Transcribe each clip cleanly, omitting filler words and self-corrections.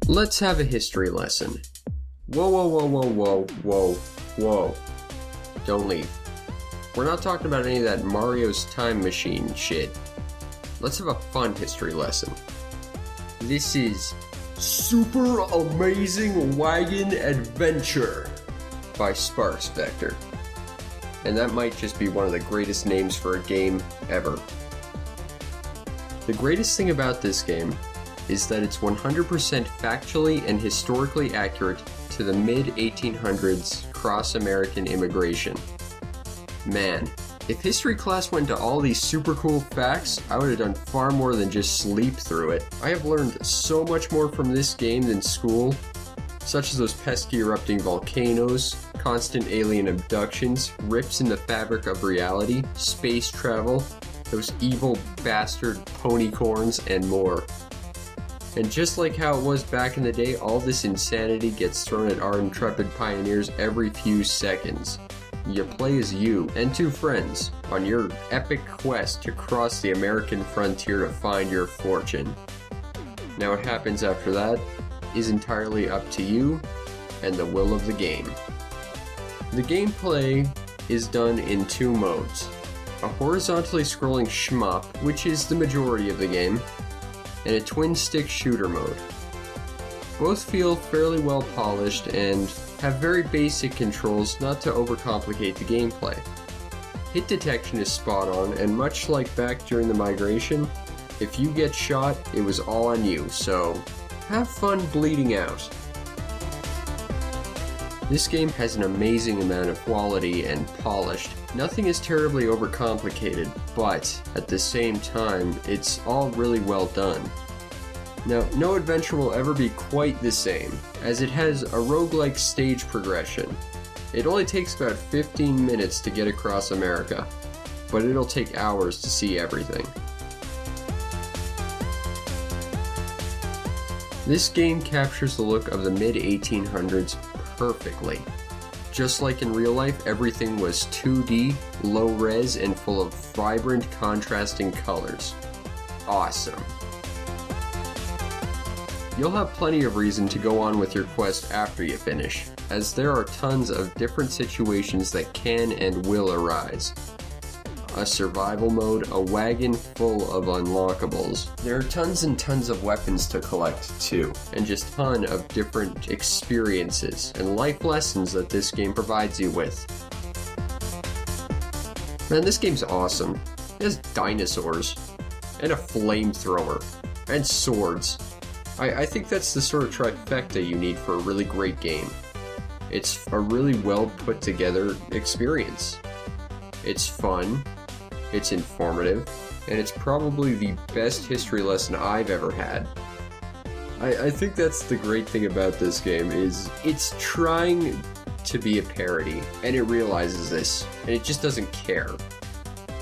Let's have a history lesson. Whoa, whoa, whoa, whoa, whoa, whoa, whoa. Don't leave. We're not talking about any of that Mario's Time Machine shit. Let's have a fun history lesson. This is Super Amazing Wagon Adventure by Sparks Vector. And that might just be one of the greatest names for a game ever. The greatest thing about this game is that it's 100% factually and historically accurate to the mid-1800s cross-American immigration. Man, if history class went to all these super cool facts, I would have done far more than just sleep through it. I have learned so much more from this game than school, such as those pesky erupting volcanoes, constant alien abductions, rips in the fabric of reality, space travel, those evil bastard ponycorns, and more. And just like how it was back in the day, all this insanity gets thrown at our intrepid pioneers every few seconds. You play as you and two friends on your epic quest to cross the American frontier to find your fortune. Now what happens after that is entirely up to you and the will of the game. The gameplay is done in two modes. A horizontally scrolling shmup, which is the majority of the game, and a twin-stick shooter mode. Both feel fairly well polished and have very basic controls not to overcomplicate the gameplay. Hit detection is spot on, and much like back during the migration, if you get shot, it was all on you, so have fun bleeding out. This game has an amazing amount of quality and polished. Nothing is terribly overcomplicated, but at the same time, it's all really well done. Now, no adventure will ever be quite the same, as it has a roguelike stage progression. It only takes about 15 minutes to get across America, but it'll take hours to see everything. This game captures the look of the mid-1800s perfectly. Just like in real life, everything was 2D, low-res, and full of vibrant, contrasting colors. Awesome. You'll have plenty of reason to go on with your quest after you finish, as there are tons of different situations that can and will arise. A survival mode, a wagon full of unlockables. There are tons and tons of weapons to collect too, and just a ton of different experiences and life lessons that this game provides you with. Man, this game's awesome. It has dinosaurs, and a flamethrower, and swords. I think that's the sort of trifecta you need for a really great game. It's a really well put together experience. It's fun, it's informative, and it's probably the best history lesson I've ever had. I think that's the great thing about this game, is it's trying to be a parody, and it realizes this, and it just doesn't care.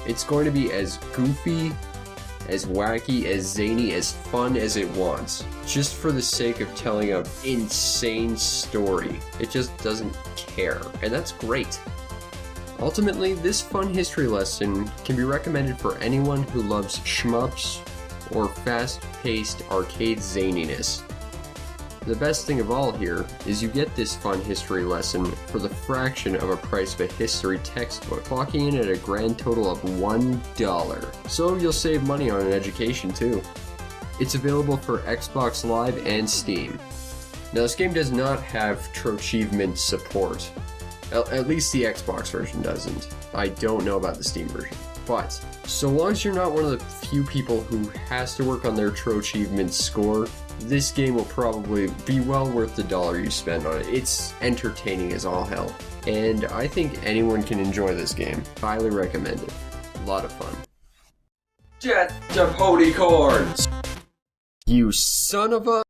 It's going to be as goofy, as wacky, as zany, as fun as it wants, just for the sake of telling an insane story. It just doesn't care, and that's great. Ultimately, this fun history lesson can be recommended for anyone who loves shmups or fast-paced arcade zaniness. The best thing of all here is you get this fun history lesson for the fraction of a price of a history textbook, clocking in at a grand total of $1. So you'll save money on an education too. It's available for Xbox Live and Steam. Now this game does not have Troachievement support. At least the Xbox version doesn't. I don't know about the Steam version. But, so long as you're not one of the few people who has to work on their Troachievement score, this game will probably be well worth the $1 you spend on it. It's entertaining as all hell. And I think anyone can enjoy this game. Highly recommend it. A lot of fun. Death to ponycorns! You son of a...